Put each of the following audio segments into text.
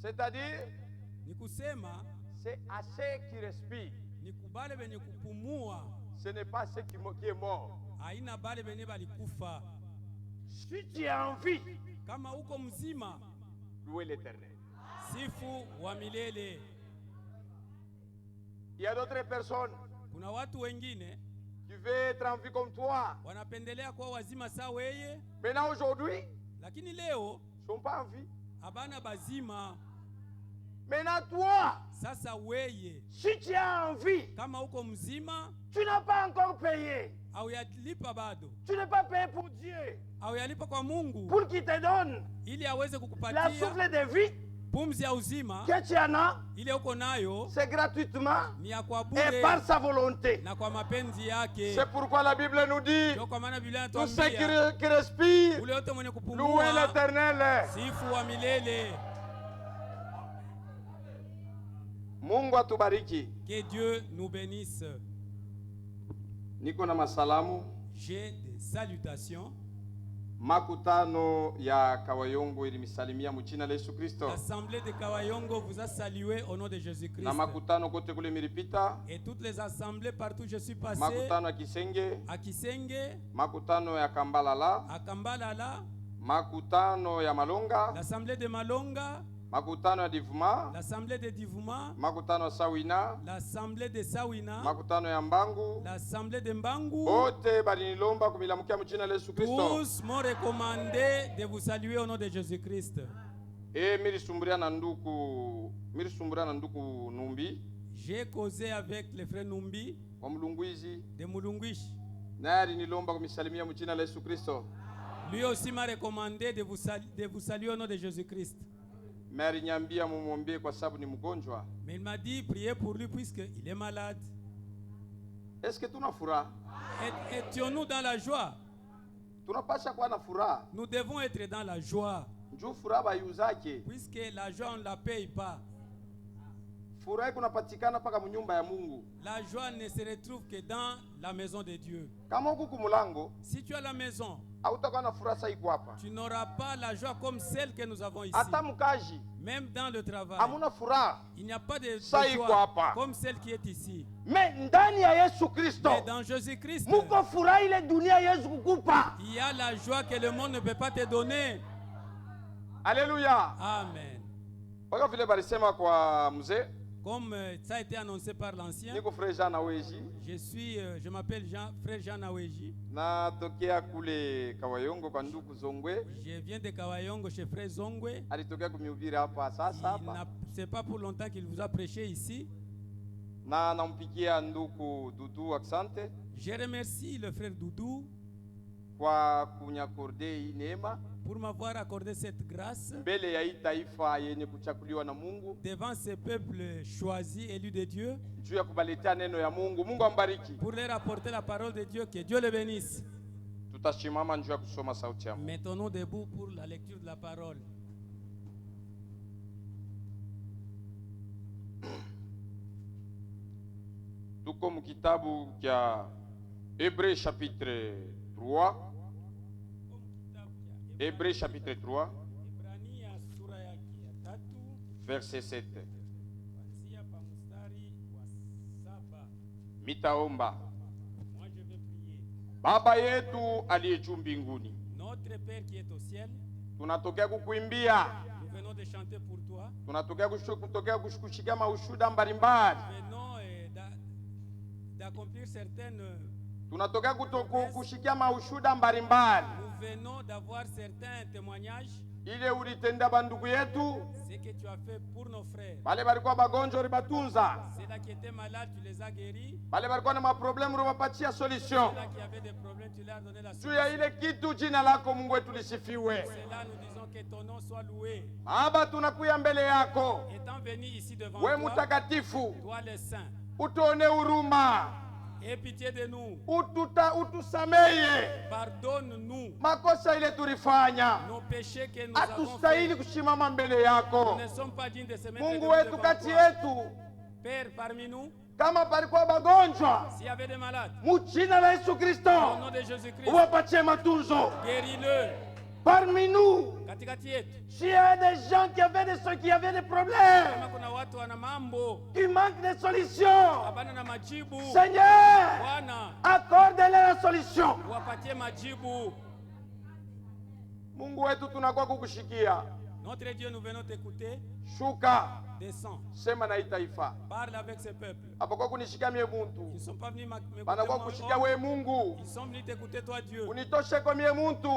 C'est-à-dire, ni kusema c'est à ceux qui respirent. ni kubale benye kupumua, Ce n'est pas ceux qui est mort. haina bale benye balikufa. Si tu es en vie, Kama uko mzima, louez l'Éternel. sifu wa milele. Il y a d'autres personnes Kuna watu wengine qui veulent être en vie comme toi. wanapendelea kuwa wazima saa weye, Maintenant, aujourd'hui, lakini leo ils ne sont pas en vie. abana bazima. Maintenant, toi, Sasa weye, si tu es en vie, kama uko mzima, tu n'as pas encore payé. au yalipa bado, Tu n'es pas payé pour Dieu, au yalipa kwa Mungu pour qu'il te donne ili aweze la kukupatia souffle de vie pumzi ya uzima. que tu en as. Ile uko nayo C'est gratuitement ni ya kwa et par bure sa volonté. na kwa mapenzi yake. C'est pourquoi la Bible nous dit, Ndio kwa maana Biblia tous ceux inatuambia qui respirent, ule wote mwenye louez kupumua l'Éternel. sifu wa milele. Mungu atubariki. Que Dieu nous bénisse. Niko na masalamu J'ai des salutations. makutano ya Kawayongo ilimisalimia mchina la Yesu Kristo. L'assemblée de Kawayongo vous a salué au nom de Jésus-Christ. Na makutano kote kule milipita, Et toutes les assemblées partout où je suis passé, makutano ya Kisenge, à Kisenge, makutano ya Kambalala, à Kambalala, makutano ya Malonga, l'assemblée de Malonga, makutano ya Divuma, l'assemblée de Divuma, makutano ya Sawina, l'assemblée de Sawina, makutano ya Mbangu. l'assemblée de Mbangu. Bote balinilomba kumilamukia mchina la Yesu Kristo. Tous m'ont recommandé de vous saluer au nom de Jésus-Christ. Milisumburia na nduku Numbi J'ai causé avec le frère Numbi wa Mulungwizi, de Mulungwish. naye alinilomba kumisalimia mchina la Yesu Kristo. Lui aussi m'a recommandé de vous saluer au nom de Jésus-Christ. Mais aliniambia mumwombee kwa sababu ni mgonjwa. Mais il m'a dit, priez pour lui puisqu'il est malade. Est-ce que tuna furaha? Étions-nous dans la joie? Tunapasha kuwa na furaha. Nous devons être dans la joie. Njoo furaha bayuzake. Puisque la joie, on ne la paye pas. Furaha kunapatikana paka mnyumba ya Mungu. La joie ne se retrouve que dans la maison de Dieu. Kama huku kumulango, Si tu as la maison, hautakuwa na furaha saiko hapa. tu n'auras pas la joie comme celle que nous avons ici. Hata mkaji, Même dans le travail, hamuna furaha il n'y a pas de Ça y joie quoi pas. comme celle qui est ici. mais ndani ya Yesu Kristo Mais dans Jésus-Christ, muko furaha ile dunia Yesu kukupa. il y a la joie que le monde ne peut pas te donner. Haleluya. Amen. Waka vile balisema kwa mzee, Comme ça a été annoncé par l'ancien, niko frère Jean Naweji, je m'appelle frère Jean Naweji. natokea kule Kawayongo kwa ndugu Zongwe. Je viens de Kawayongo chez frère Zongwe. Alitokea kumhubiri hapa sasa hapa. C'est pas pour longtemps qu'il vous a prêché ici. Na nampikia ndugu Dudu asante Je remercie le frère Doudou kwa kunyakorde hii neema pour m'avoir accordé cette grâce mbele ya hii taifa yenye kuchakuliwa na Mungu, devant ce peuple choisi, élu de Dieu, juu ya kubaletea neno ya Mungu. Mungu ambariki. pour leur apporter la parole de Dieu. Que Dieu le bénisse. Tutashimama njuu ya kusoma sauti ya Mungu. Mettons-nous debout pour la lecture de la parole. Tuko mu kitabu kya Hébreux chapitre 3. Hébreux chapitre 3 Ibrania sura yake ya 3 verset 7. kuanzia pa mstari wa 7. Mitaomba. Moi je vais prier. Baba yetu aliye juu mbinguni, Notre Père qui est au ciel, tunatokea kukuimbia, nous venons de chanter pour toi. tunatokea kushikia maushuda mbalimbali, Nous venons d'accomplir certaines. tunatokea kushikia maushuda mbalimbali Nous venons d'avoir certains témoignages. ile ulitenda bandugu yetu Ce que tu as fait pour nos frères. bale balikuwa bagonjwa ulibatunza, Ceux-là qui étaient malades, tu les as guéris. bale balikuwa na maproblemu ulibapatia solution. Ceux-là qui avaient des problèmes, tu leur as donné la Juu solution. ya ile kitu, jina lako Mungu wetu lisifiwe. C'est là nous disons que ton nom soit loué. Baba, tunakuya mbele yako, Étant venu ici devant we toi, mutakatifu, toi le saint, utuone huruma, aie pitié de nous. utusameye Pardonne-nous makosa ile tulifanya, nos péchés que nous avons hatustahili faits. kushimama mbele yako. Nous ne sommes pas dignes de se mettre Mungu debout wetu devant kati toi. yetu, Père, parmi nous, kama palikuwa bagonjwa, s'il y avait des malades, mujina la Yesu au Kristo nom de Jésus-Christ, uwapatie matunzo. guéris-le. Parmi nous, katikati yetu s'il y a des gens qui avaient des problèmes, kama kuna watu wana mambo qui manquent de solutions, habana na majibu, Seigneur, Bwana accorde-leur la solution. wapatie majibu. Mungu wetu tunakuwa kukushikia. Notre Dieu, nous venons t'écouter. Shuka, Descends, sema na hii taifa. parle avec ce peuple. Hapakuwa kunishikia mie Ils muntu. ne sont pas venus m'écouter Banakuwa moi, kushikia oh. we Mungu. Ils sont venus t'écouter toi Dieu. Unitoshe kwa mie muntu.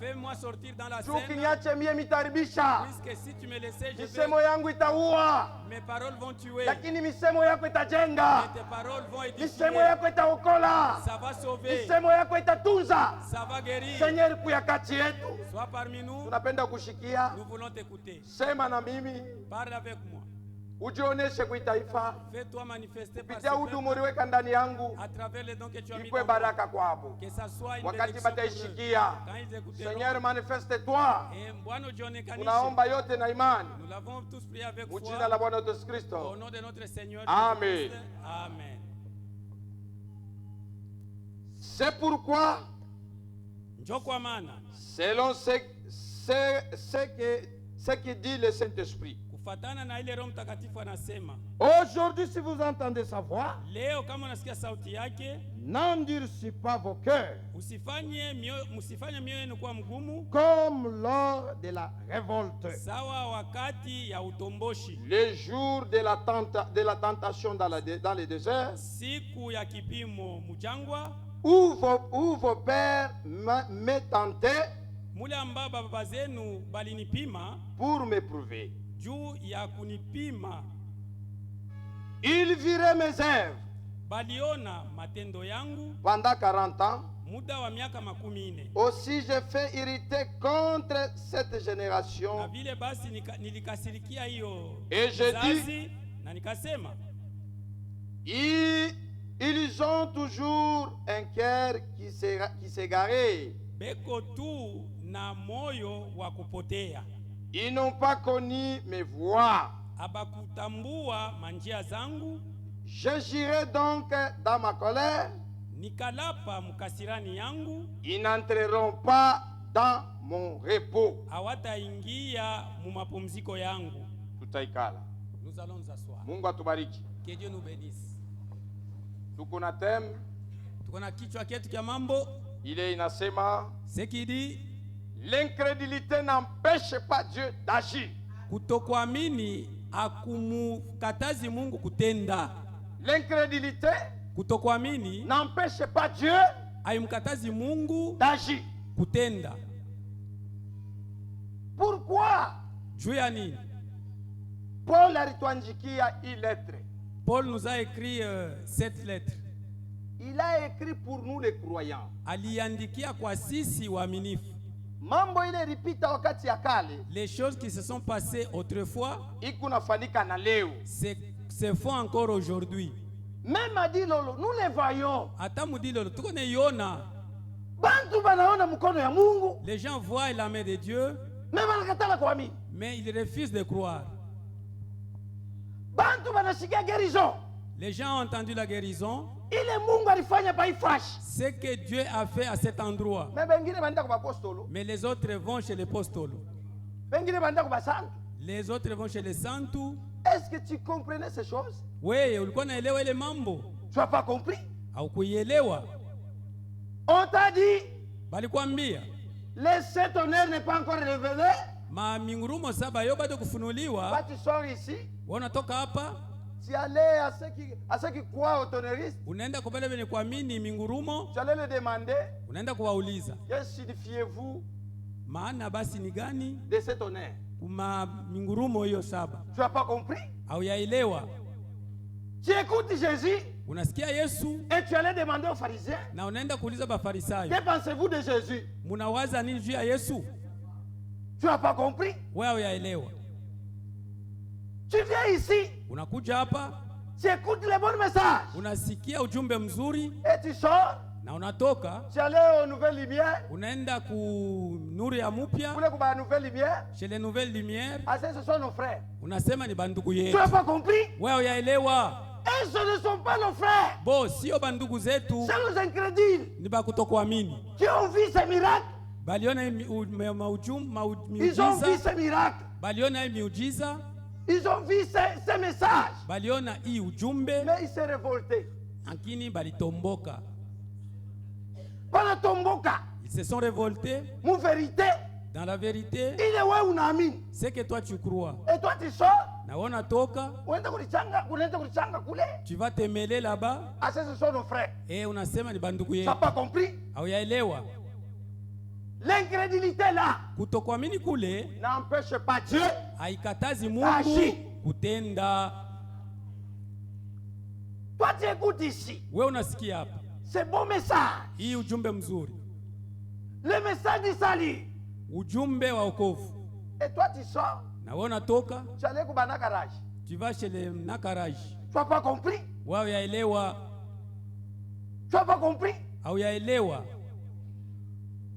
Fais-moi sortir dans la Juu scène, kinyache mie mitaribisha. puisque si tu me laissais, je Misemo vais, yangu itaua. mes paroles vont tuer, Lakini misemo yako itajenga. et tes paroles vont Misemo édifier. yako itaokola. Ça va sauver, Misemo yako itatunza. ça va guérir. Seigneur, kuya kati yetu. Sois parmi nous, Tunapenda kushikia. nous voulons t'écouter. Sema na mimi. Parle avec moi. Ujioneshe kwa taifa. Fais-toi manifester par ce Kupitia peuple huduma uliweka ndani yangu. à travers les dons que tu as mis Ikwe dans moi. baraka kwabo. Que ça soit une Wakati bénédiction pour eux. bataishikia. Quand ils écouteront, Seigneur, manifeste-toi. et Bwana ujionekanishe. Unaomba yote na imani. Nous l'avons tous prié avec Mujina foi. la Bwana Yesu Au Kristo. nom de notre Seigneur Amen. Jésus-Christ. Amen. C'est pourquoi, Njoo kwa maana selon ce que dit le Saint-Esprit, kufatana na ile Roho Mtakatifu anasema, Aujourd'hui, si vous entendez sa voix, leo kama unasikia sauti yake, n'endurcissez pas vos cœurs, msifanye mioyo yenu kuwa mgumu, comme lors de la révolte. sawa wakati ya utomboshi, le jour de la tentation dans les déserts, siku ya kipimo mujangwa, où vos pères me tentaient mule ambao baba zenu balinipima pour m'éprouver. juu ya kunipima, Ils viraient mes œuvres baliona matendo yangu pendant 40 ans. muda wa miaka 40. Aussi j'ai fait irriter contre cette Na génération. vile basi nilikasirikia hiyo Et je kizazi, na nikasema Ils ont toujours un cœur qui s'égarait. beko tu na moyo wa kupotea, Ils n'ont pas connu mes voies. abakutambua manjia zangu. J'agirai donc dans ma colère. Nikalapa mkasirani yangu, Ils n'entreront pas dans mon repos. hawataingia mu mapumziko yangu. Tutaikala. Nous allons nous asseoir. Mungu atubariki. Que Dieu nous bénisse. Tuko na theme Tuko na kichwa chetu cha mambo ile inasema ce qui dit l'incrédulité n'empêche pas Dieu d'agir. kutokuamini akumukatazi Mungu kutenda. L'incrédulité Kutokuamini n'empêche pas Dieu haimkatazi Mungu d'agir. kutenda. Pourquoi Juu ya nini? Paul alituandikia hii lettre? Paul nous a écrit cette lettre. Il a écrit pour nous les croyants. Aliandikia kwa sisi waaminifu. Mambo ile ilipita wakati ya kale Les choses qui se sont passées autrefois iko nafanyika na leo. se font encore aujourd'hui. Même a dit lolo, nous les voyons. Hata mudilo tuko naiona. Bantu banaona mkono ya Mungu, Les gens voient la main de Dieu, mais banakatala kuamini. mais ils refusent de croire. Bantu banashikia guérison. Les gens ont entendu la guérison, Ile Mungu alifanya pa ifashi. ce que Dieu a fait à cet endroit. Mais bengine banda kwa apostolo, Mais les autres vont chez les apôtres. bengine banda kwa santu. Les autres vont chez les santu. Est-ce que tu comprenais ces choses? Wewe ulikuwa naelewa ile mambo? Tu n'as pas compris? Haukuielewa? On t'a dit, Balikwambia les 7 honneurs n'est pas encore révélé. mingurumo saba yo bado Quand kufunuliwa. tu sors ici, Wanatoka hapa tu allais à ceux qui croient aux tonneristes, unaenda kwa wale wenye kuamini mingurumo, tu allais le demander, unaenda kuwauliza que signifiez-vous maana basi ni gani de cet honneur? kuma mingurumo hiyo saba. Tu n'as pas compris? Hauyaelewa? Tu écoutes Jésus Unasikia Yesu et tu allais demander aux pharisiens, na unaenda kuuliza Bafarisayo, que pensez-vous de Jésus? munawaza nini juu ya Yesu? Tu n'as pas compris? Wewe hauyaelewa. Tu viens ici, Unakuja hapa tu écoutes les bons messages unasikia ujumbe mzuri et tu sors, na unatoka tu allais aux nouvelles lumières, unaenda ku nuru ya pour mupya les couper à nouvelles lumières. chez les nouvelles lumières, Ah, ce sont nos frères. unasema ni bandugu Tu yetu. n'as pas compris? Wewe hauyaelewa? Et ce ne sont pas nos frères. Bo, sio bandugu zetu, C'est nos incrédules ni bakutokuamini. qui ont vu ces miracles baliona Ils ont miujiza, vu ces miracles. baliona miujiza, Ils ont vu ces messages. baliona hii ujumbe, Mais ils se révoltaient. lakini balitomboka. Wanatomboka. Ils se sont révoltés. Mon vérité, Dans la vérité, il est ouais unaamini. c'est que toi tu crois. Et toi tu sors, Na wana toka, unaenda kulichanga kule. tu vas te mêler là-bas, Ah, ce sont nos frères. et unasema ni banduku Tu yetu. n'as pas compris? Hauyaelewa. L'incrédulité là Kutokuamini kule n'empêche pas Dieu. haikatazi Ashi. Mungu kutenda. Toi tu écoutes ici. Wewe unasikia hapa C'est bon message. hii ujumbe mzuri, Le message du salut. ujumbe wa wokovu, Et toi tu sors, na wewe unatoka, tu allais au garage. tu vas chez le nakaraji. Tu n'as pas compris? Wao yaelewa, Tu n'as pas compris? hauyaelewa.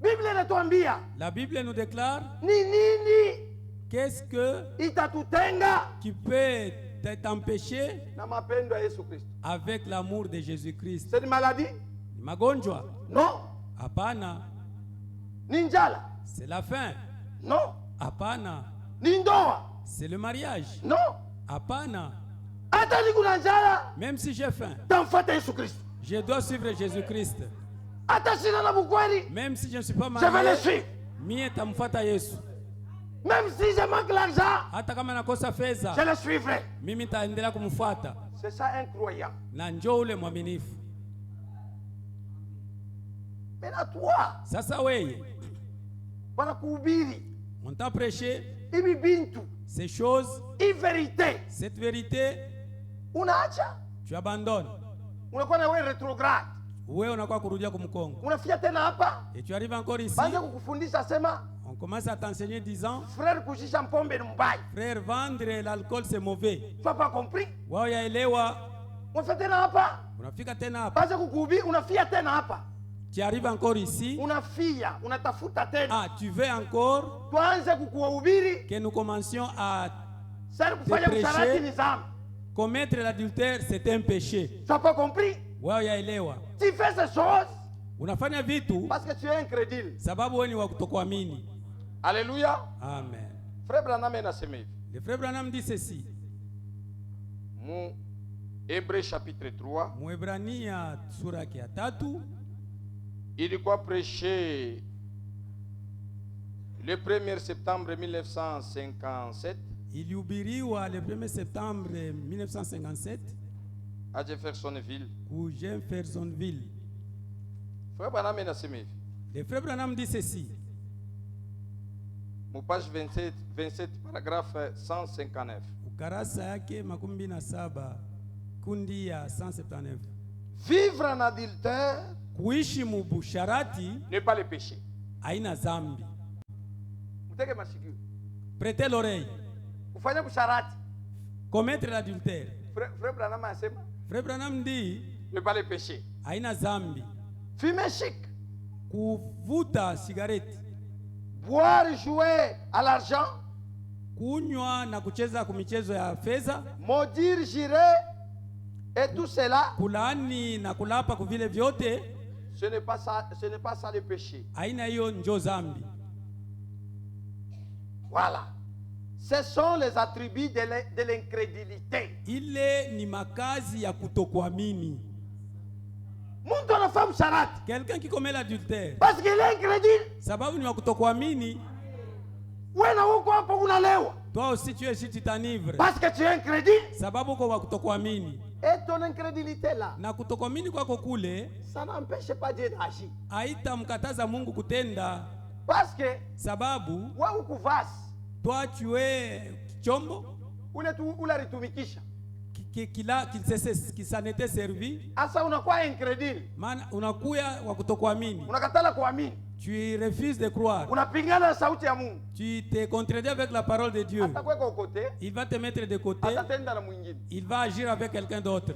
Bible inatuambia La Bible nous déclare ni nini qu'est-ce que itatutenga qui peut t'empêcher na mapendo ya Yesu Kristo. avec l'amour de Jésus-Christ. C'est une maladie? Ni magonjwa? Non. Hapana. Ni njala? C'est la faim? Non. Hapana. Ni ndoa? C'est le mariage? Non. Hapana. Hata ni kuna njala, Même si j'ai faim, tamfuata Yesu Kristo. je dois suivre Jésus-Christ. Hata sina na bukweli, Même si je ne suis pas je vais le marié, suivre. mie tamfuata Yesu. Même si je manque l'argent, Hata kama nakosa fedha, je le suivrai. mimi nitaendelea kumfuata. C'est ça un croyant. Na njoo ule mwaminifu. Maintenant toi, Sasa weye, wanakuhubiri on t'a prêché hivi bintu, ces choses, hii vérité, cette vérité, unaacha, tu abandonnes. unakuwa na wewe retrograde, Wewe unakuwa kurudia kumkongo. unafia tena hapa, Et tu arrives encore ici, baanze kukufundisha sema on commence à t'enseigner disant, frère, kujisha mpombe ni mbaya. frère, vendre l'alcool c'est mauvais. Tu n'as pas compris? Wao yaelewa, Unafia tena hapa, unafika tena hapa. baanze kukuhubiri, unafia tena hapa, Tu arrives encore ici, unafia, unatafuta tena, ah, tu veux encore tuanze kukuhubiri. que nous commencions à Sasa kufanya Depreshe. usharati ni dhambi. commettre l'adultère, c'est un péché. Tu n'as pas compris? Wao yaelewa, Tu fais ces choses unafanya vitu parce que tu es incrédule. sababu wewe ni wa kutokuamini. Alléluia. Amen. Frère Branham anasema hivi Le frère Branham dit ceci, mu Hébreux chapitre 3, Mwebrania sura yake ya 3, ilikuwa prêché le 1er septembre 1957 ilihubiriwa le 1er septembre 1957 à Jeffersonville. ku Jeffersonville. Frère Branham anasema hivi Le frère Branham dit ceci, mu page 27 paragraphe 159. ukarasa yake 27 kundi ya 179. Vivre en adultère Kuishi mubusharati Ne pas le péché. haina zambi. mtege masikio. Prêtez l'oreille. Kufanya kusharati. Commettre l'adultère. Frère Branham anasema Frère Branham dit Ne pas le péché. haina zambi. fumer chic, Kuvuta sigareti, boire, jouer à l'argent, kunywa na kucheza kumichezo ya fedha, maudire, jurer et tout cela, kulaani na kulapa kuvile vyote, ce n'est pas ça le péché. haina hiyo njo zambi. Voilà. Ce sont les attributs de l'incrédulité. Ile ni makazi ya kutokuamini. Mtu anafanya msharati Quelqu'un qui commet l'adultère parce qu'il est incrédule. sababu ni wa kutokuamini, Wewe na uko hapo unalewa toi aussi tu es ici, tu t'enivres parce que tu es incrédule. sababu uko wa kutokuamini. Et ton incrédulité là, Na kutokuamini kwako kule ça n'empêche pas Dieu d'agir. haitamkataza Mungu kutenda, Parce que sababu wewe ukuvasi toi tu es chombo unalitumikisha. qui s'en était servi, Asa unakuwa incrédule, maana unakuya wa kutokuamini. unakatala kuamini, Tu refuses de croire, unapingana na sauti ya Mungu. tu te contredis avec la parole de Dieu. Atakuweka ukote, Il va te mettre de côté, atatenda na mwingine. il va agir avec quelqu'un d'autre.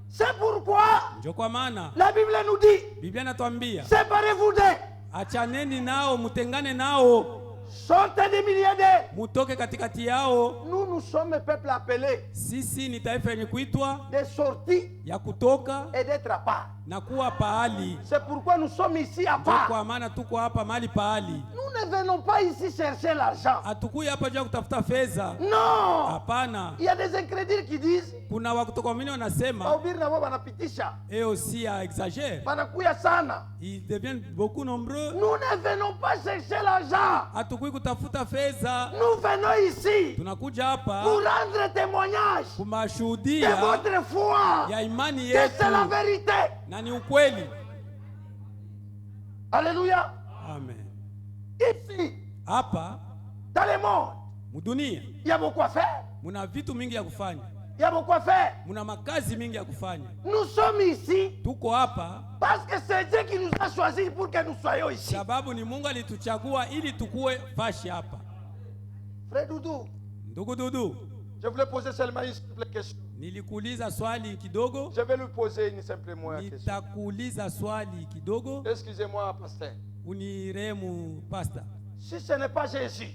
C'est pourquoi Ndio kwa maana la Bible nous dit, Biblia inatuambia séparez-vous d'eux, achaneni nao, mutengane nao, sortez des milliers d'eux. mutoke katikati yao. Nous sommes peuple appelé Sisi ni taifa yenye kuitwa de sortir ya kutoka et d'être à part. na kuwa pahali. C'est pourquoi nous sommes ici à Ndio part. kwa maana tuko hapa mahali pahali. Nous ne venons pas ici chercher l'argent. Hatukuja hapa juu ya kutafuta fedha. Non. Hapana. Il y a des incrédules qui disent, Kuna wakutokuamini wanasema wahubiri nao wanapitisha, et aussi exagère. wanakuya sana. Ils deviennent beaucoup nombreux. Nous ne venons pas chercher l'argent. Hatukui kutafuta fedha. Nous venons ici Tunakuja hapa pour rendre témoignage de kumashuhudia votre foi, ya imani que c'est la yetu vérité. na ni ukweli. Alléluia. Amen. Ici, Hapa dans le monde, mudunia il y a beaucoup à faire. muna vitu mingi ya kufanya, Il y a beaucoup à faire. muna makazi mingi ya kufanya. Nous sommes ici Tuko hapa parce que c'est Dieu qui nous a choisis pour que nous soyons ici. sababu ni Mungu alituchagua ili tukue fashi hapa. Frère Doudou, Ndugu Dudu, je voulais poser seulement une simple question. nilikuuliza swali kidogo, Je vais lui poser une simple question. nitakuuliza swali kidogo, Excusez-moi, pasteur. uniremu pasta. Si ce n'est pas Jésus,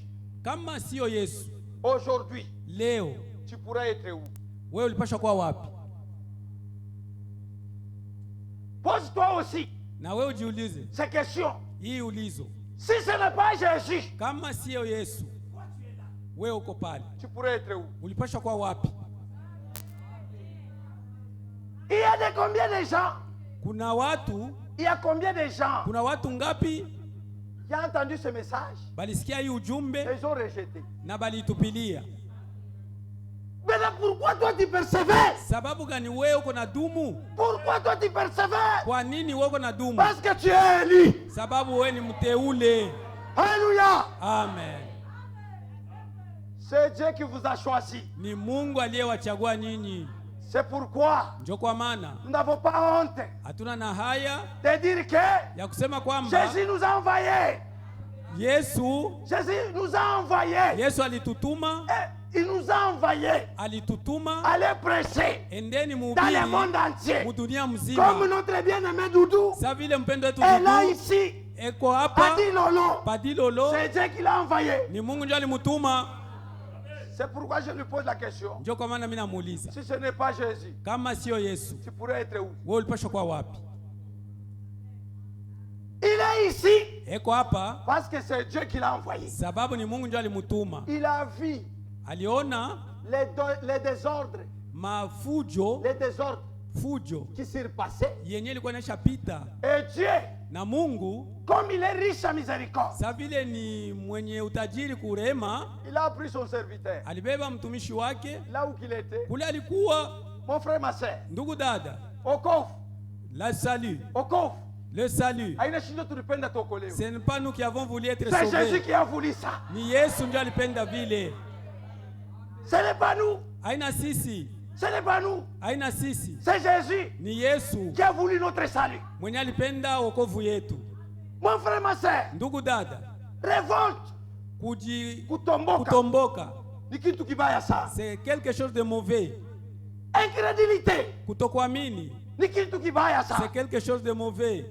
Kama sio Yesu, aujourd'hui, leo tu pourrais être où? wewe ulipasha kuwa wapi? Pose-toi aussi Na wewe ujiulize ces questions. hii ulizo. Si ce n'est pas Jésus, Kama sio Yesu, wewe uko pale, tu pourrais être où? ulipasha kuwa wapi? Il y a de combien de gens? Kuna watu, Il y a combien de gens kuna watu ngapi qui ont entendu ce message balisikia hii ujumbe et ils ont rejeté? na balitupilia? Mais pourquoi toi tu persévères? Sababu gani wewe uko na dumu? Pourquoi toi tu persévères? Kwa nini wewe uko na dumu? Parce que tu es élu. Sababu wewe ni mteule. Alléluia. Amen. C'est Dieu qui vous a choisi. Ni Mungu aliyewachagua nyinyi. C'est pourquoi Ndio kwa maana nous n'avons pas honte hatuna na haya de dire que ya kusema kwamba Jésus nous a envoyés. Yesu Jésus nous a envoyés. Yesu alitutuma, Et il nous a envoyés. alitutuma Allez prêcher endeni dans le monde mhubiri entier. mudunia Comme mzima. notre bien-aimé Doudou Sa vile mpendo wetu est là Dudu ici. eko hapa Adi Lolo. Padilolo, C'est Dieu qui l'a envoyé. ni Mungu ndio alimutuma. C'est pourquoi je lui pose la question. Ndio kwa maana mimi namuuliza, Si ce n'est pas Jésus, kama sio Yesu, tu pourrais être où? wewe ulipaswa kuwa wapi? Il est ici Eko hapa parce que c'est Dieu qui l'a envoyé. sababu ni Mungu ndio alimutuma. Il a vu Aliona les désordres, mafujo fujo qui s'est passé. yenye ilikuwa inashapita, Et Dieu, na Mungu comme il est riche en miséricorde, sa vile ni mwenye utajiri kurema, il a pris son serviteur alibeba mtumishi wake là où il était. kule alikuwa. Mon frère, ma soeur, Ndugu dada, au coffre, la salut, au coffre. le salut, Haina shindo tulipenda tuokolewe. ce n'est pas nous qui avons voulu être C'est Jésus sauvés, qui a voulu ça. ni Yesu ndio alipenda vile. Ce n'est pas nous. Haina sisi, Ce n'est pas nous. haina sisi, C'est Jésus ni Yesu qui a voulu notre salut. mwenye alipenda wokovu yetu. Mon frère, ma soeur, Ndugu dada, révolte, kutomboka, kutomboka ni kitu kibaya sana. c'est quelque chose de mauvais. Incrédulité, Kutokuamini ni kitu kibaya c'est sana. quelque chose de mauvais.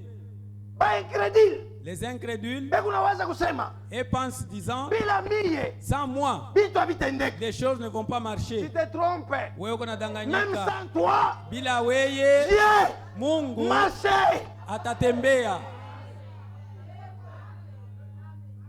Ba incrédule, Les incrédules mbegu unaweza kusema et pensent disant, bila mie sans moi vitu havitendeki. les choses ne vont pas Tu marcher. te trompes. Wewe uko Même nadanganyika. sans toi, Bila weye Dieu Mungu marche. atatembea.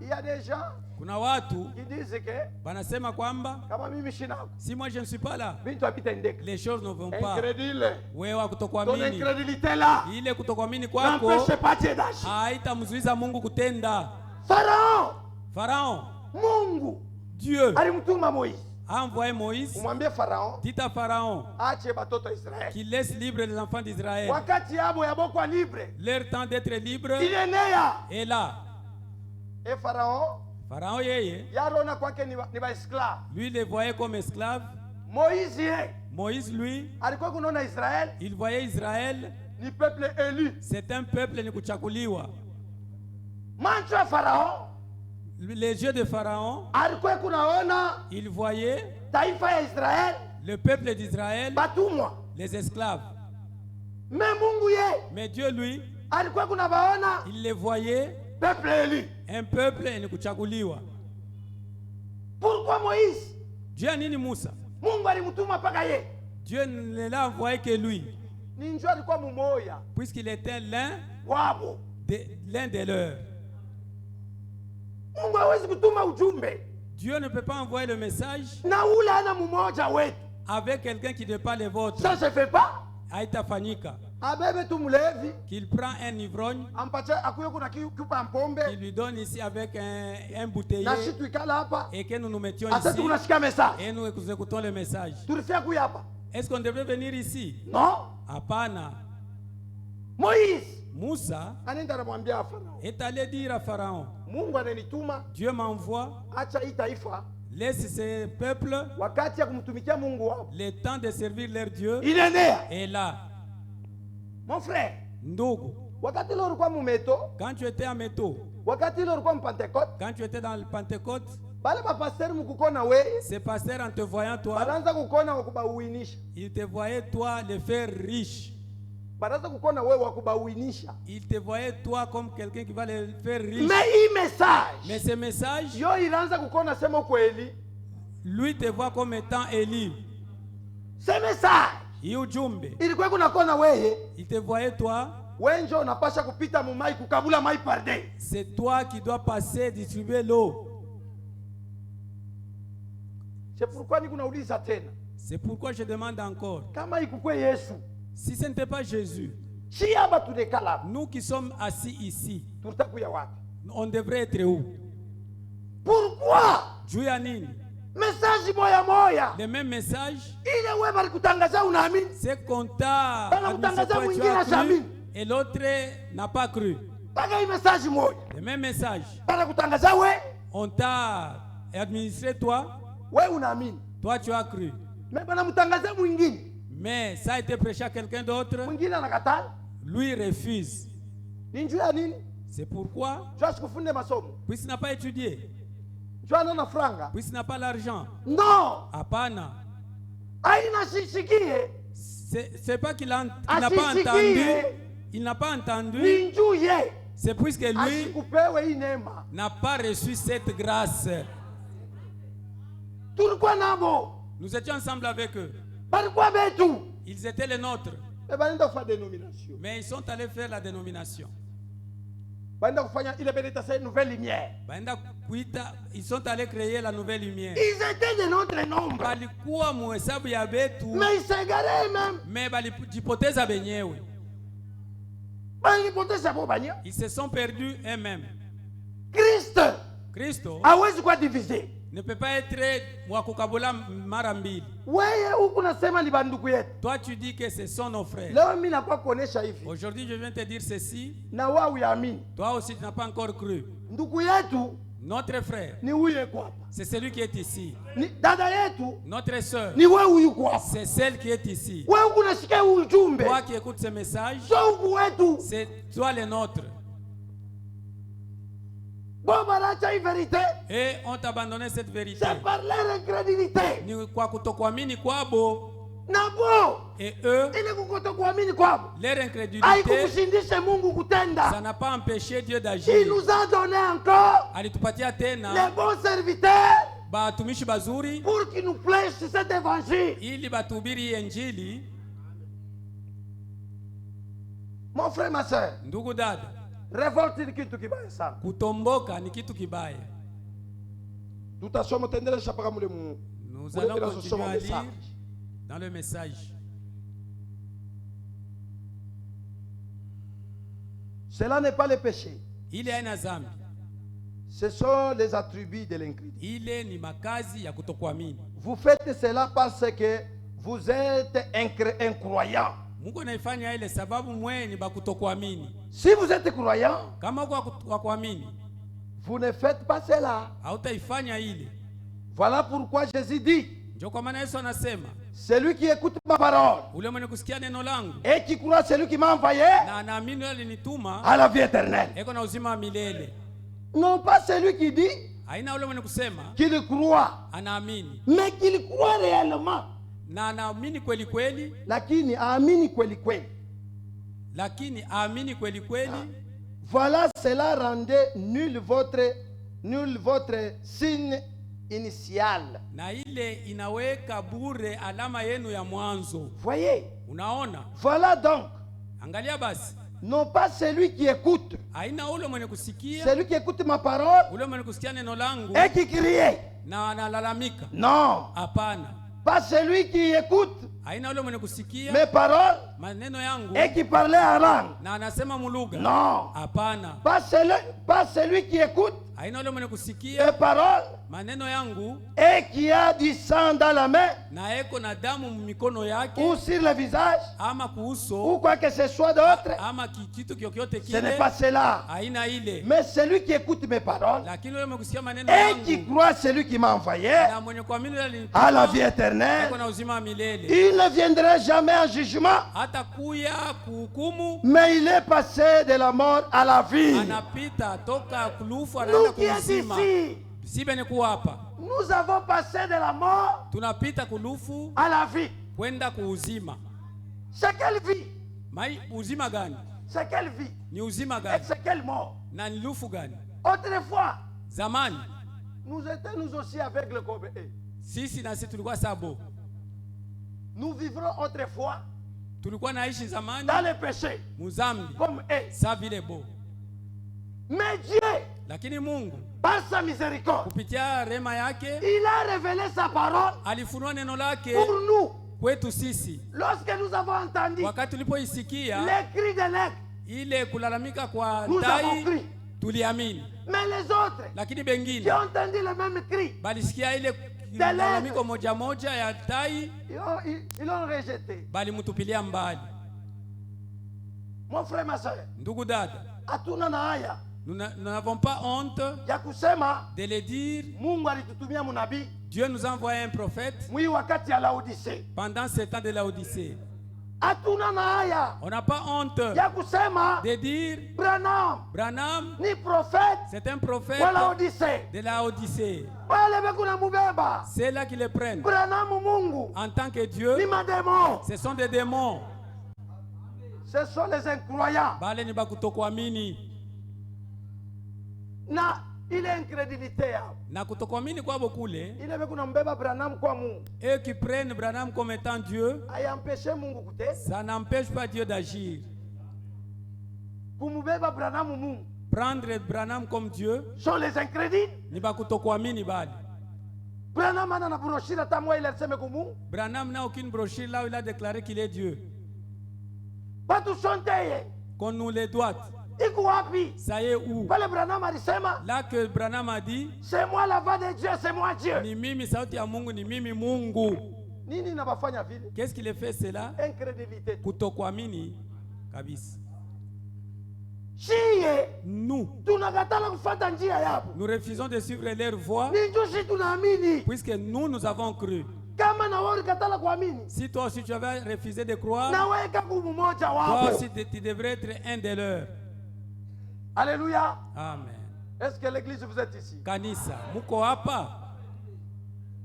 Il y a des gens Kuna watu qui disent que wanasema kwamba kama mimi shinako si moi je ne suis pas là, vitu havitendeki. les choses ne vont pas. Incrédule. Wewe Ton kutokuamini, incrédulité là ile kutokuamini kwako n'empêche pas Dieu d'agir. haitamzuiza Mungu kutenda. Pharaon, Farao, Mungu Dieu alimtuma Moïse. a envoyé Moïse, Umwambie Pharaon dit à Pharaon aache batoto wa Israeli. qu'il laisse libre les enfants d'Israël. Wakati yabo yabokuwa libre, Leur temps d'être libre il est né ya. est là. Et Pharaon Pharaon yeye, yarona kwake ni ba esclave. lui les voyait comme esclaves. Moïse ye Moïse, lui, alikuwa kunaona Israeli il voyait Israël, ni peuple élu. c'est un peuple ni kuchakuliwa. Macho ya Pharaon Les yeux de Pharaon, alikuwa kunaona il voyait taifa ya Israeli le peuple d'Israël, batumwa. les esclaves. Mais Mungu ye Mais Dieu, lui, alikuwa kunabaona il les voyait peuple élu. un peuple ni kuchakuliwa. Pourquoi Moïse? Dieu a nini Musa? Mungu alimtuma paka ye. Dieu ne l'a envoyé que lui. Ni njoo alikuwa mumoya. puisqu'il était l'un Wabo. des leurs. Mungu hawezi kutuma ujumbe Dieu ne peut pas envoyer le message na ule ana mmoja wetu. avec quelqu'un qui n'est pas le vôtre. Ça se fait pas. Haitafanyika. Abebe tu mlevi, Qu'il prend un ivrogne, ampache akuye kuna kiupa mpombe. qu'il lui donne ici avec un bouteiller Na sisi tuikala hapa. et que nous nous mettions Asa ici tunasikia message. et nous écoutons le message. Tulifia kuya hapa. Est-ce qu'on devrait venir ici? Non. Hapana. Moïse Musa anaenda anamwambia Farao, est allé dire à Pharaon, Mungu ananituma, Dieu m'envoie, acha hii taifa laisse ce peuple wakati ya kumtumikia Mungu wao. le temps de servir leur Dieu Inaenea. est là. Mon frère, Ndugu, wakati ile ulikuwa mumeto, quand tu étais à Méto, wakati ile ulikuwa mpantekote, quand tu étais dans le Pentecôte, bale mapasteri mkukona wewe, ces pasteurs en te voyant toi, banaanza kukona wakubauinisha. ils te voyaient toi le faire riche. Banaanza kukona wewe wakubauinisha. Ils te voyaient toi comme quelqu'un qui va les faire riche. Mais hii message, Mais ce message, yo inaanza kukona sema kweli. lui te voit comme étant Élie. Ce message, Et ujumbe, ilikuwa kunakona wewe, il te voyait toi, wewe ndio unapasha kupita mumai kukabula mai parde. c'est toi qui dois passer, distribuer l'eau. C'est pourquoi nikunauliza tena. C'est pourquoi je demande encore, Kama ikukwe Yesu, si ce n'était pas Jésus, si hapa tunekala, nous qui sommes assis ici, tutakuya wapi? on devrait être où? Pourquoi? Juu ya nini? Message moya moya. Le même message, Ile wewe balikutangaza unaamini? c'est qu'on t'a Bana annoncé kutangaza toi, tu mwingine as cru, ashamini. et l'autre n'a pas cru. Paka hii message moya. Le même message, Bana kutangaza wewe, on t'a administré toi, wewe unaamini. toi tu as cru. Mais bana mtangaza mwingine. Mais ça a été prêché à quelqu'un d'autre, Mwingine anakataa. lui refuse. Ni njoo ya nini? C'est pourquoi, Njoo asikufunde masomo. puisqu'il n'a pas étudié, Njoo ana franga. puisqu'il n'a pas l'argent, Non. hapana. Haina sisikie. C'est pas qu'il n'a pas entendu, il n'a pas entendu, Ni njoo ye. c'est puisque lui Asikupewe hii neema. n'a pas reçu cette grâce. Tulikuwa nabo. Nous étions ensemble avec eux. Balikuwa betu. Ils étaient les nôtres, E banaenda kufanya denomination. mais ils sont allés faire la dénomination. Banaenda kufanya ile beneta sa nouvelle lumière. Baenda kuita, ils sont allés créer la nouvelle lumière. Ils étaient de notre nombre. Balikuwa muhesabu ya betu, Mais ils s'égaraient même. mais balijipoteza benyewe. Balipoteza bo banya. Ils se sont perdus eux-mêmes. Christ Kristo hawezi kuwa divisé. ne peut pas être wakukabula mara mbili. Wewe huku nasema ni bandugu yetu. Toi tu dis que ce sont nos frères. Leo mimi nakuwa kuonesha hivi. Aujourd'hui je viens te dire ceci. Na wewe uyaamini. Toi aussi tu n'as pas encore cru. Ndugu yetu Notre frère, ni huyu yuko hapa. c'est celui qui est ici. Ni dada yetu Notre sœur, ni wewe yuko hapa. c'est celle qui est ici. Wewe huku unasikia ujumbe. Toi qui écoutes ce message, Sio huku wetu. c'est toi le nôtre. Bon balacha hii vérité. Et on t'a abandonné cette vérité. C'est par leur incrédulité. Ni kwa kutokuamini kwabo. Nabo Et eux, ile kutokuamini kwabo leur incrédulité, haikukushindisha Mungu ça kutenda. n'a pas empêché Dieu Il d'agir. nous a donné encore Alitupatia les tena bons serviteurs batumishi bazuri pour qu'ils nous prêchent cet évangile. ili batubiri injili. Mon frère, ma soeur, Ndugu dada, révolte ni kitu kibaya sana. kutomboka ni kitu kibaya. Tutasoma tendelesha paka mule mu. Nous Mule allons bila continuer kusoma à lire message. dans le message. Cela n'est pas le péché. Ile haina zambi, Ce sont les attributs de l'incrédulité. ile ni makazi ya kutokuamini. Vous faites cela parce que vous êtes incroyant. Mungu anaifanya ile sababu mwe ni bakutokuamini. Si vous êtes croyant, Kama kwa kuamini, vous ne faites pas cela. hautaifanya ile. Voilà pourquoi Jésus dit, Ndio kwa maana Yesu anasema, celui qui écoute ma parole ule mwenye kusikia neno langu et qui croit celui qui m'a envoyé na anaamini yule alinituma a la vie éternelle. eko na uzima wa milele. Non pas celui qui dit Haina ule mwenye kusema qu'il croit, anaamini mais qu'il croit réellement. na anaamini kweli kweli, Lakini aamini kweli kweli. lakini aamini kweli kweli. Voilà, cela rendait nul votre signe initiale. na ile inaweka bure alama yenu ya mwanzo. Voyez, Unaona? voilà donc, Angalia basi, non pas celui qui écoute, haina ule mwenye kusikia, celui qui écoute ma parole ule mwenye kusikia neno langu et qui crie. na analalamika. Non, Hapana, pas celui qui écoute haina ule mwenye kusikia mes paroles maneno yangu et qui parlait en langue. na anasema mulugha. Non, Hapana, pas celui qui écoute haina ule mwenye kusikia mes paroles maneno yangu et qui a du sang dans la main na eko na damu mikono yake ou sur le visage ama kuuso ou quoi que ce soit d'autre. ama kitu kyokyote Ce n'est kile, pas cela. haina ile. Mais celui qui écoute mes paroles Lakini ule mwenye kusikia maneno et qui yangu croit celui qui m'a envoyé na mwenye kuamini yule à la vie alinituma éternelle, eko na uzima wa milele, il ne viendra jamais en jugement, hata kuya kuhukumu, mais il est passé de la mort à la vie. anapita toka kulufu Nous anaenda qui est kuuzima. ici, Sibe ni kuwa hapa, nous avons passé de la mort tunapita kulufu à la vie. kwenda kuuzima. C'est quelle vie? Uzima gani? C'est quelle vie? Ni uzima Et gani? c'est quelle mort? Na ni lufu gani? Autrefois, Zamani nous étions nous aussi avec le Kobe. sisi na sisi tulikuwa sabo, Nous vivrons autrefois tulikuwa naishi zamani dans le péché, muzambi comme eux. sa vile bo, Mais Dieu, lakini Mungu par sa miséricorde, kupitia rema yake il a révélé sa parole alifunua neno lake pour nous. kwetu sisi. Lorsque nous avons entendu Wakati tulipoisikia les cris de l'aigle, ile kulalamika kwa nous avons tai, cru. tuliamini. Mais les autres Lakini qui bengine ont entendu le même cri, balisikia ile Dalele. malalamiko moja moja ya tai, ils l'ont rejeté. balimutupilia mbali. Mon frère, ma soeur, Ndugu dada, hatuna na haya nous n'avons pas honte ya kusema de le dire. Mungu alitutumia munabii Dieu nous a envoyé un prophète mwi wakati ya Laodicée. pendant ce temps de la Odyssée. Hatuna na haya On n'a pas honte ya kusema de dire Branham Branham, ni prophète c'est un prophète wa Laodicée. de la Odyssée. Wale bekuna mubeba C'est là qu'ils le prennent. Branham Mungu En tant que ni Dieu, mademo. ce sont des démons. Ce sont les incroyants. Bale ni bakutokuamini. Na ile incrédulité yao Na kutokuamini kwabo kule, ile bekuna mbeba Branham kwa Mungu eux qui prennent Branham comme étant Dieu, ayampeshe Mungu kute ça n'empêche pas Dieu d'agir. kumubeba Branham Mungu Prendre Branham comme Dieu, sont les incrédules. ni bakutokuamini bali. Branham ana na broshira tamwa ile aliseme ku Mungu Branham n'a aucune brochure là où il a déclaré qu'il est Dieu. batu sonteye Qu'on nous les doit. iko wapi? Ça y est où? Pale Branham alisema Là que Branham a dit, c'est moi la voix de Dieu, c'est moi Dieu. ni mimi sauti ya Mungu, ni mimi Mungu. Nini inabafanya vile? Qu'est-ce qui le fait cela? Incrédulité. Kutokuamini kabisa. Shie Nous, tunakatala kufuata njia yabo. nous refusons de suivre leur voie Ni njushi tunaamini. puisque nous avons cru. Kama na wewe ukatala kuamini, Si toi aussi tu avais refusé de croire, na wewe kama mmoja toi wapo. aussi tu devrais être un de leurs. Alléluia. Amen. Est-ce que l'église vous êtes ici? Kanisa, muko hapa?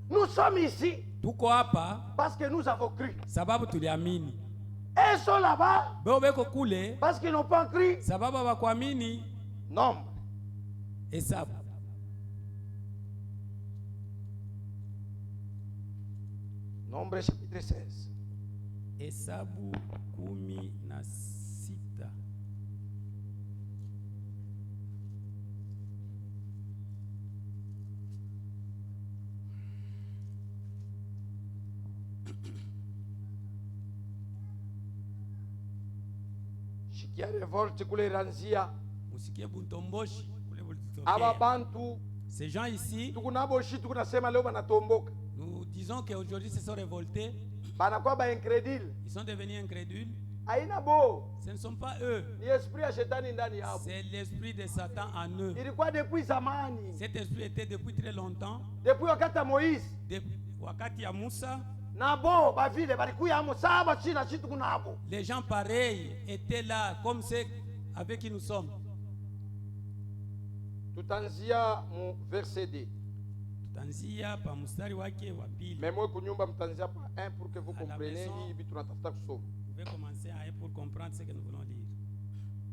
Nous sommes ici Tuko hapa parce que nous avons cru. sababu tuliamini. Et ils sont là-bas Beo beko kule parce qu'ils n'ont pas cru. sababu hawakuamini. Nombre. Hesabu. Nombre chapitre 16. Hesabu 16. Shikia revolte kule ranzia. Musikie buntomboshi kule Aba bulitokea. bantu Ces gens ici, tukunaboshi tukunasema leo banatomboka. nous disons qu'aujourd'hui se sont révoltés, Banakuwa ba incrédule. ils sont devenus incrédules. Haina bo. Ce ne sont pas eux, Ni esprit ya shetani ndani yao. c'est l'esprit de Satan en eux. Ilikuwa depuis zamani. Cet esprit était depuis très longtemps, Depuis wakati ya Moïse. wakati ya Musa. Nabo bavile balikuya amo saba china chitu kunabo. Les gens pareils étaient là, comme ceux avec qui nous sommes. Tutanzia mu verset 2. Tutaanzia pa mstari wake wa pili. Mais moi kunyumba mtanzia pa 1 pour que vous À la compreniez maison. hii vitu tunatafuta kusoma. Vous pouvez commencer à pour comprendre ce que nous voulons lire.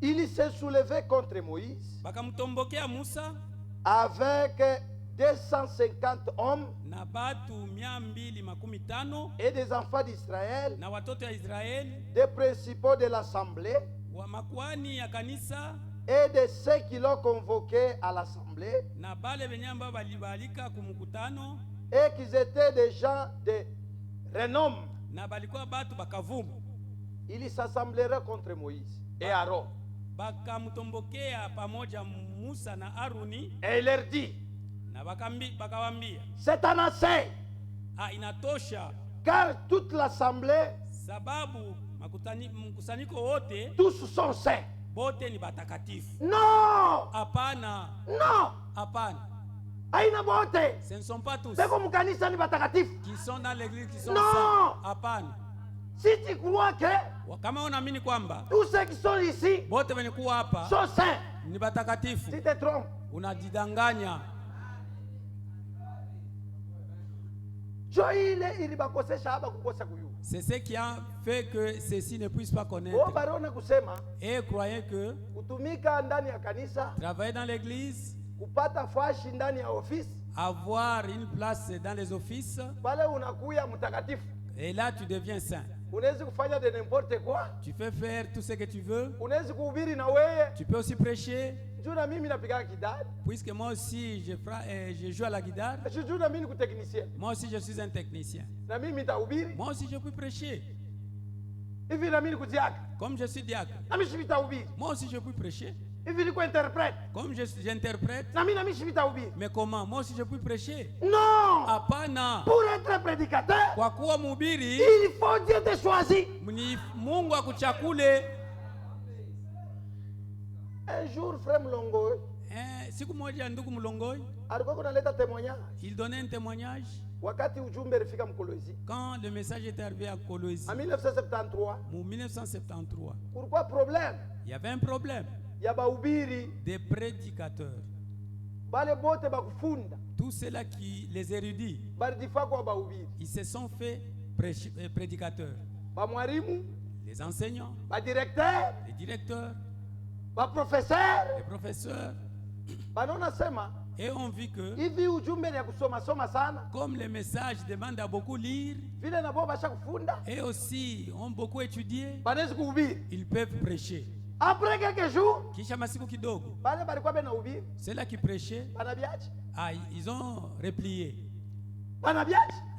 Il s'est soulevé contre Moïse Bakamtombokea Musa avec 250 hommes na batu 250 et des enfants d'Israël, na watoto ya Israeli, des principaux de l'assemblée wa makwani ya kanisa et de ceux qui l'ont convoqué à l'assemblée, na bale benye ambao balibalika kumukutano, et qu'ils étaient des gens de renom. na balikuwa batu bakavumu. Ils s'assembleraient contre Moïse et Aaron. Bakamutombokea pamoja Musa na Aruni, Et il leur dit, na bakawambia, c'est un assez, inatosha, car toute l'assemblée, sababu mkusanyiko wote tous sont saints. bote ni batakatifu. Non, Hapana, non, hapana, haina bote. ce ne sont pas tous Beko mkanisa ni batakatifu. qui sont dans l'église qui sont Non. saints. Hapana. Si tu crois que Kama unaamini kwamba tous ceux qui sont ici bote wenye kuwa hapa sont saints, ni batakatifu, tu te trompes. unajidanganya. C'est ce qui a fait que ceux-ci ne puissent pas connaître. Et croyez que travailler dans l'église, avoir une place dans les offices, et là tu deviens saint. Tu peux faire tout ce que tu veux. Tu peux aussi prêcher. Puisque moi aussi je joue à la guitare. Moi aussi je suis un technicien. Moi aussi je peux prêcher. Comme je suis diacre. Moi aussi je peux prêcher. Comme j'interprète. Mais comment? Moi aussi je peux prêcher. Non. Hapana. Pour être prédicateur, kwa kuwa mhubiri, il faut Dieu te choisir. Mungu akuchakule. Un jour, frère Mlongoi, siku moja ndugu Mlongoi, il donnait un témoignage quand le message était arrivé à Kolwezi en 1973. En 1973. Pourquoi problème? Il y avait un problème. Des prédicateurs. Tous ceux-là qui, les érudits, ils se sont fait prédicateurs. Les enseignants, les directeurs, les professeurs. Et on vit que comme le message demande à beaucoup lire et aussi ont beaucoup étudié, ils peuvent prêcher. Après quelques jours, ceux-là qui prêchaient, ils ont replié.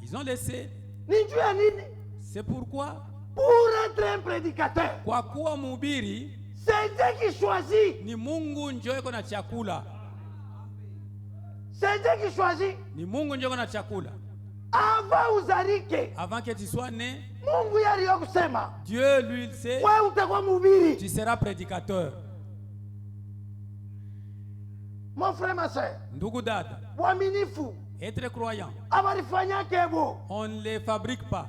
Ils ont laissé. C'est pourquoi, pour être un prédicateur, kwa kuwa mhubiri, c'est Dieu qui choisit. Ni Mungu ndio yuko na chakula. C'est Dieu qui choisit. Ni Mungu ndio yuko na chakula. Avant uzalike, avant que tu sois né, Mungu yaliyo kusema, Dieu lui sait, wewe utakuwa mhubiri. Tu seras prédicateur. Mon frère, ma soeur, ndugu dada, waaminifu, être croyant, abarifanya kebo, on ne les fabrique pas.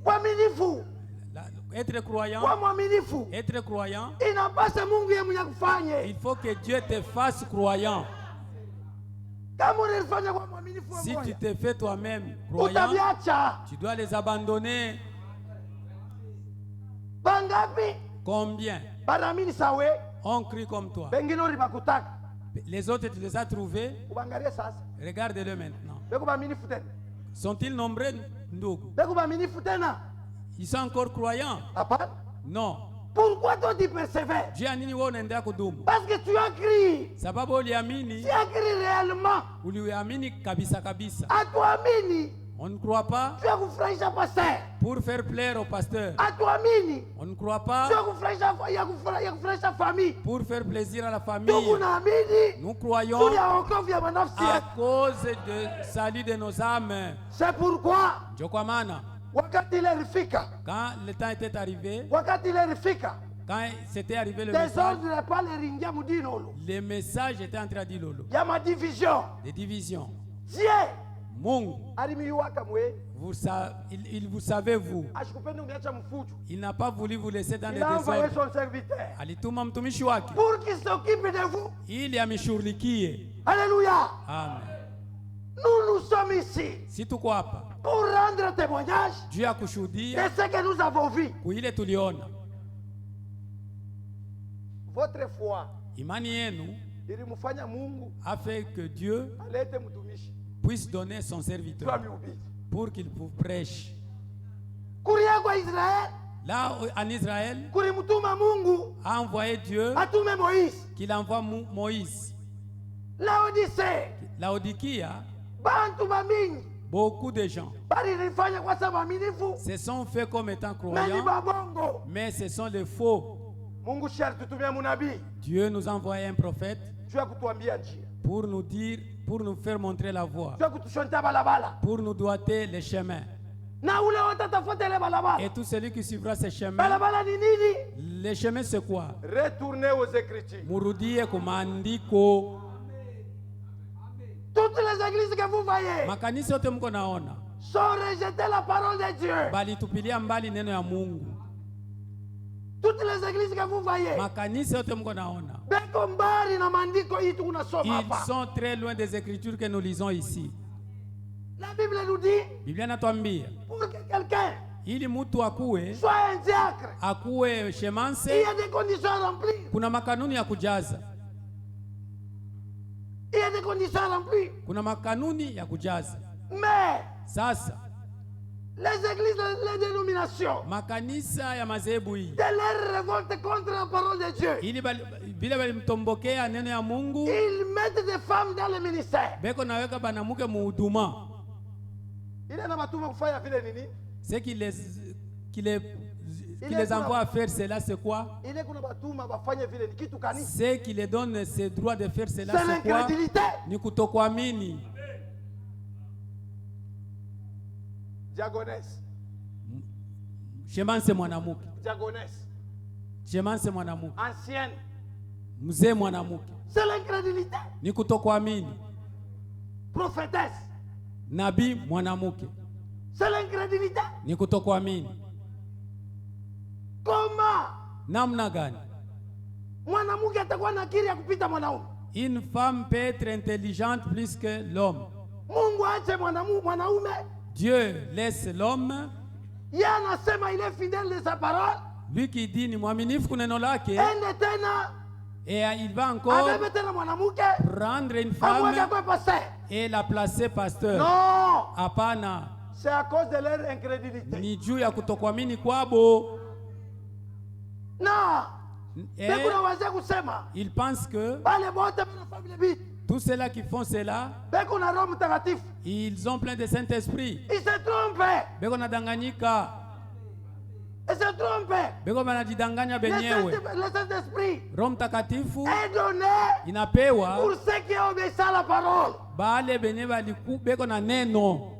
Waaminifu, être croyant, être croyant, inapasa Mungu yeye mwenye kufanye. Il faut que Dieu te fasse croyant. Si tu te fais toi-même croyant, tu dois les abandonner. Combien ont cru comme toi? Les autres, tu les as trouvés. Regarde-le maintenant. Sont-ils nombreux? Ils sont encore croyants? Non. Pourquoi toi tu persévères? Parce que tu as crié. Tu as crié réellement. On ne croit pas. Tu as kufurahisha pasteur. Pour faire plaire au pasteur. On ne croit pas. Tu as kufurahisha famille. Pour faire plaisir à la famille. Nous croyons à cause du salut de nos âmes. C'est pourquoi quand le temps était arrivé, quand c'était arrivé le message était en train de dire lolo. Des divisions. Mungu, il vous savez vous. Il n'a pas voulu vous laisser dans les désordres. Alituma mtumishi wake pour qu'il s'occupe de vous. Ili amishughulikie. Alléluia. Amen. Nous sommes ici. Si tuko hapa pour rendre témoignage juu ya kushuhudia de ce que nous avons vu. Kuile tuliona. Votre foi, imani yenu, a fait que Dieu puisse donner son serviteur pour qu'il prêche. Là en Israël, a envoyé Dieu qu'il envoie Moïse. Laodicée, beaucoup de gens se sont faits comme étant croyants, mais ce sont les faux. Dieu nous a envoyé un prophète pour nous dire, pour nous faire montrer la voie, pour nous doiter les chemins. Et tout celui qui suivra ces chemins, les chemins c'est quoi? Retournez aux Écritures. Murudie kumandiko. Toutes les églises que vous voyez makanisa yote mko naona sont rejetées la parole de Dieu. Bali tupilia mbali neno ya Mungu. Toutes les églises que vous voyez makanisa yote mko naona ils sont très loin des écritures que nous lisons ici. La Bible nous dit, Biblia inatuambia pour que quelqu'un ili mtu akuwe soit un diacre, akuwe shemanse, il y a des conditions à remplir. Kuna makanuni ya kujaza. Il y a des conditions à remplir. Kuna makanuni ya kujaza. Mais sasa les églises, les dénominations, makanisa ya madhehebu hii, de leur révolte contre la parole de Dieu, ili vile walimtombokea neno ya Mungu, ils mettent des femmes dans le ministère. Beko naweka banamuke muhuduma. Il a batuma kufanya vile nini? C'est qui les envoie à faire cela, c'est quoi? C'est qui les donne ce droit de faire cela, c'est quoi? Ni kutokuamini. Diagonesse. Shemanse mwanamuke. Diagonesse. Shemanse mwanamuke. Ancienne. Mzee mwanamuke. C'est l'incrédulité. Ni kutokuamini. Prophétesse. Nabii mwanamuke. C'est l'incrédulité. Ni kutokuamini. Comment? Namna gani? Mwanamuke atakuwa na akili ya kupita mwanaume. Une femme peut être intelligente plus que l'homme. Mungu aache mwanaume. Dieu laisse l'homme. Yeye anasema il est fidèle de sa parole. Lui qui dit ni mwaminifu kwa neno lake. Ende tena. Et il va encore prendre une femme et la placer pasteur. Non. Hapana. C'est à cause de leur incrédulité. Ni juu ya kutokuamini kwabo. Non. Et ils pensent que tous ceux-là qui font cela, ils ont plein de Saint-Esprit. Ils se trompent. Beko nadanganyika. Ils se trompent. Beko banajidanganya benyewe. Le Saint-Esprit Roho Mtakatifu est donné inapewa pour ceux qui obéissent à la parole. Bale benye beko na neno.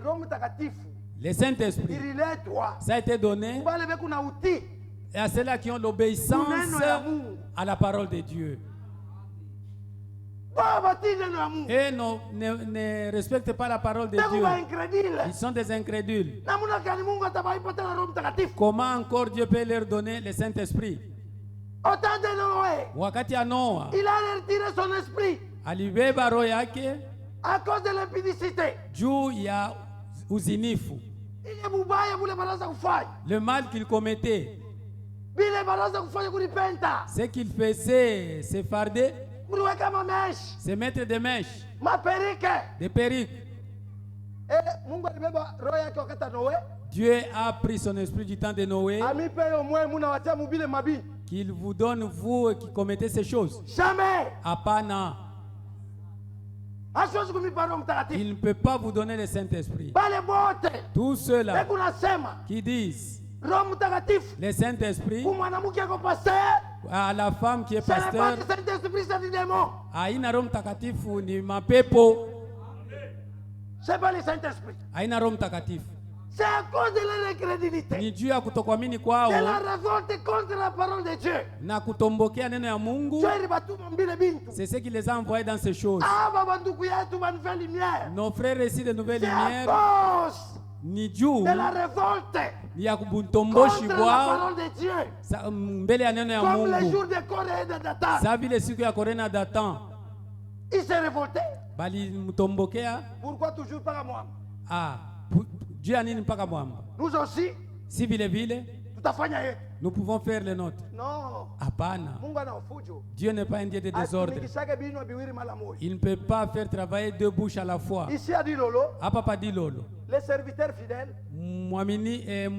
Roho Mtakatifu, le Saint-Esprit, ça a été donné et à ceux-là qui ont l'obéissance à la parole de Dieu. Et ne respectent pas la parole de Dieu. Ils sont des incrédules. Comment encore Dieu peut leur donner le Saint-Esprit? Wakati ya Noa, il a retiré son esprit alibeba roho yake à cause de l'impudicité. Juu ya uzinifu. Le mal qu'il commettait, ce qu'il faisait, c'est farder, c'est mettre des mèches, des perruques. Dieu a pris son esprit du temps de Noé, qu'il vous donne, vous qui commettez ces choses. Jamais. Apana. Il ne peut pas vous donner le Saint-Esprit. Tous ceux-là qui disent le Saint-Esprit à la femme qui est pasteur, aina Roho Mtakatifu ni mapepo. C'est pas le Saint-Esprit. Aina Roho Mtakatifu. C'est à cause de leur incrédulité. Ni juu ya kutokuamini kwao. C'est la révolte contre la parole de Dieu. Na kutombokea neno ya Mungu. C'est ce qui les a envoyés dans ces choses. Nos frères ici de Nouvelle Lumière. Ni juu de la révolte ya kubutomboshi contre la parole de Dieu. Mbele ya neno ya Mungu. Comme les jours de Corée et de Dathan. Sa vile siku ya Corée na Dathan. Il s'est révolté. Bali mtombokea. Pourquoi toujours pas moi? Ah, Dieu a nini mpaka mwamba? Nous aussi. Si vile vile tutafanya yetu. Nous pouvons faire les nôtres. Non. Hapana. Mungu ana ufujo. Dieu n'est pas un Dieu de désordre. Il ne peut pas faire travailler deux bouches à la fois. Ici a dit Lolo. Hapa pa dit lolo. Les serviteurs fidèles. Mwamini Les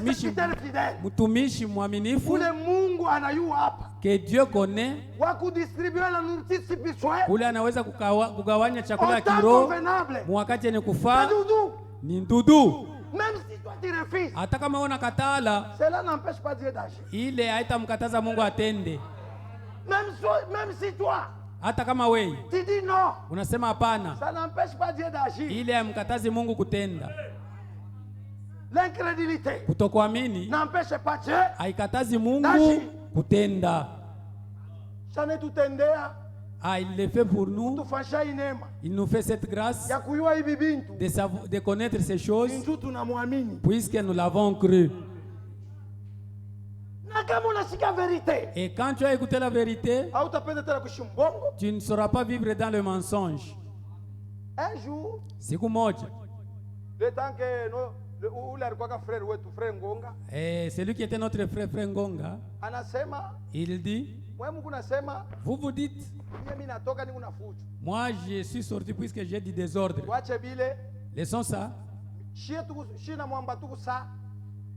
serviteurs fidèles. Mutumishi mwaminifu. Ule Mungu anayua hapa. Que Dieu connaît. Wa kudistribuer la nourriture si besoin. Ule anaweza kugawanya chakula kiroho. Mwakati ni kufaa. Ni ndudu. Même si toi tu refuses. Hata kama unakatala. Cela n'empêche pas Dieu d'agir. Ile haitamkataza Mungu atende. Même si toi. Hata kama wewe tu dis non, unasema hapana, ça n'empêche pas Dieu d'agir. Ile hamkatazi Mungu kutenda. L'incrédulité kutokuamini n'empêche pas Dieu haikatazi Mungu kutenda. Sana tutendea. Il le fait pour nous. Il nous fait cette grâce de connaître ces choses puisque nous l'avons cru. Et quand tu as écouté la vérité, tu ne sauras pas vivre dans le mensonge. Un jour, siku moja, et celui qui était notre frère Ngonga, il dit, vous vous dites, moi je suis sorti puisque j'ai du désordre. Laissons ça.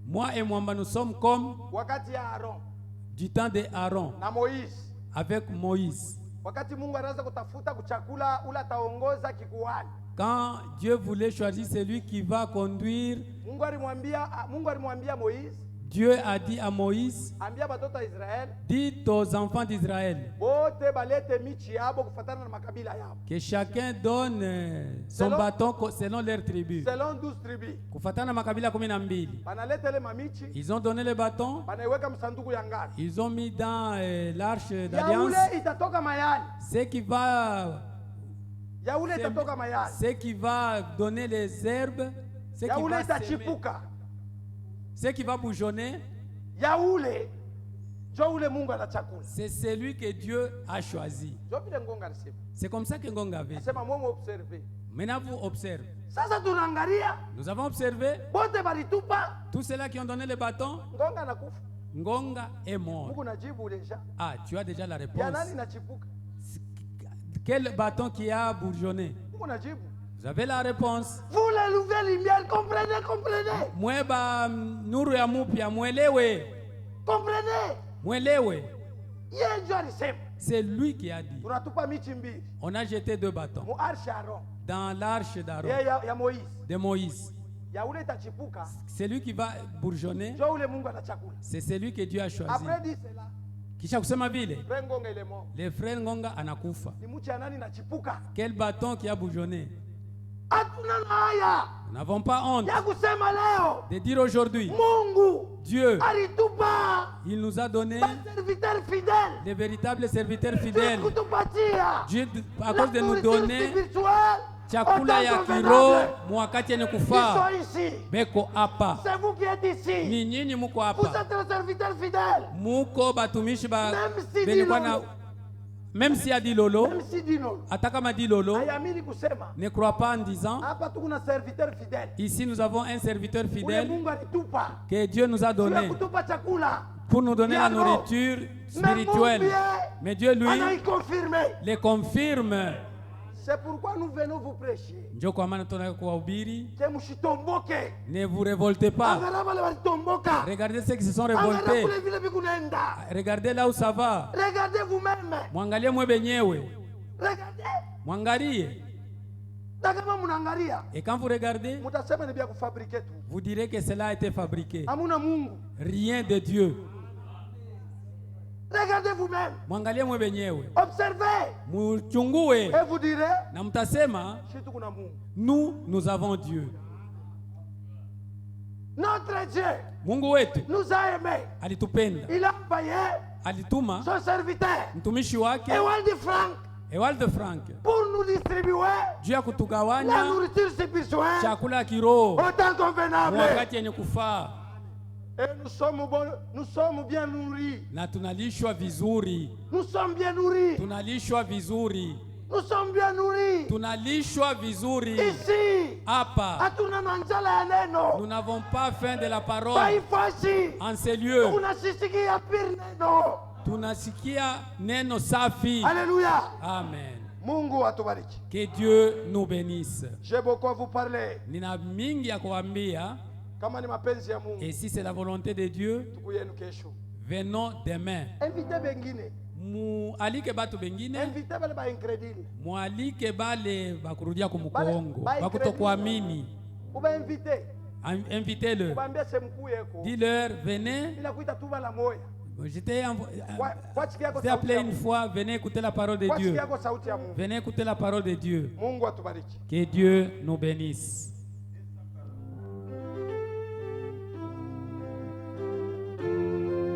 Moi et Mwamba, nous sommes comme du temps de Aaron avec Moïse. Quand Dieu voulait choisir celui qui va conduire, Dieu a dit à Moïse, dites aux enfants d'Israël que chacun donne son bâton selon leur tribu. Selon 12 tribus. Ils ont donné le bâton, ils ont mis dans l'arche d'alliance ce qui va donner les herbes, ce qui va bourgeonner, c'est celui que Dieu a choisi. C'est comme ça que Ngonga avait. Maintenant vous observez. Nous avons observé tous ceux-là qui ont donné le bâton. Ngonga est mort. Ah, tu as déjà la réponse. Quel bâton qui a bourgeonné? Vous avez la réponse. Vous la nouvelle lumière, comprenez. Comprenez. Comprenez. C'est lui qui a dit. On a jeté 2 bâtons dans l'arche d'Aaron, de Moïse. C'est lui qui va bourgeonner. C'est celui que Dieu a choisi. Kisha kusema vile, le frère Ngonga anakufa. Quel bâton qui a bourgeonné? Nous n'avons pas honte de dire aujourd'hui, Dieu, il nous a donné des véritables serviteurs fidèles. Dieu, à cause de nous donner chakula ya kiroho mwakati yenye kufaa. Beko hapa. Ni nyinyi muko hapa. Muko batumishi ba belikuwa na. Même si a dit Lolo, Atakama dit Lolo, ne crois pas en disant, ici nous avons un serviteur fidèle que Dieu nous a donné pour nous donner la nourriture spirituelle. Mais Dieu, lui, le confirme. C'est pourquoi nous venons vous prêcher. Ne vous révoltez pas. Regardez ceux qui se sont révoltés. Regardez là où ça va. Regardez vous-même. Mwangalie mwe benyewe. Regardez. Mwangalie. Et quand vous regardez, vous direz que cela a été fabriqué. Rien de Dieu. Regardez vous-même. Observez. Et vous direz, nous avons Dieu. Notre Dieu nous a aimés. Il a envoyé son serviteur, Ewald Frank, pour nous distribuer la nourriture spirituelle autant convenable. Et nous sommes bien nourris. Na tunalishwa vizuri. Nous sommes bien nourris. Tunalishwa vizuri. Nous sommes bien nourris. Tunalishwa vizuri. Ici. Hapa. Hatuna njala ya neno. Nous n'avons pas faim de la parole. Haifasi. En ces lieux. Tunasikia pire neno. Tunasikia neno safi. Alléluia. Amen. Mungu atubariki. Que Dieu nous bénisse. J'ai beaucoup à vous parler. Nina mingi ya kuambia. Kama ni mapenzi ya Mungu. Et si c'est la volonté de Dieu, tukuyenu kesho. Venons demain. Invitez bengine. Mualike batu bengine. Invitez bale ba incrédule. Mualike bale bakurudia kumukongo. Bakutokuamini. Uba invite. Invitez-le. Ubambia semkuu yako. Dis-leur, venez. Bila kuita tuba la moya. J'étais appelé une fois, venez écouter la parole de Dieu. Venez écouter la parole de Dieu. Que Dieu nous bénisse.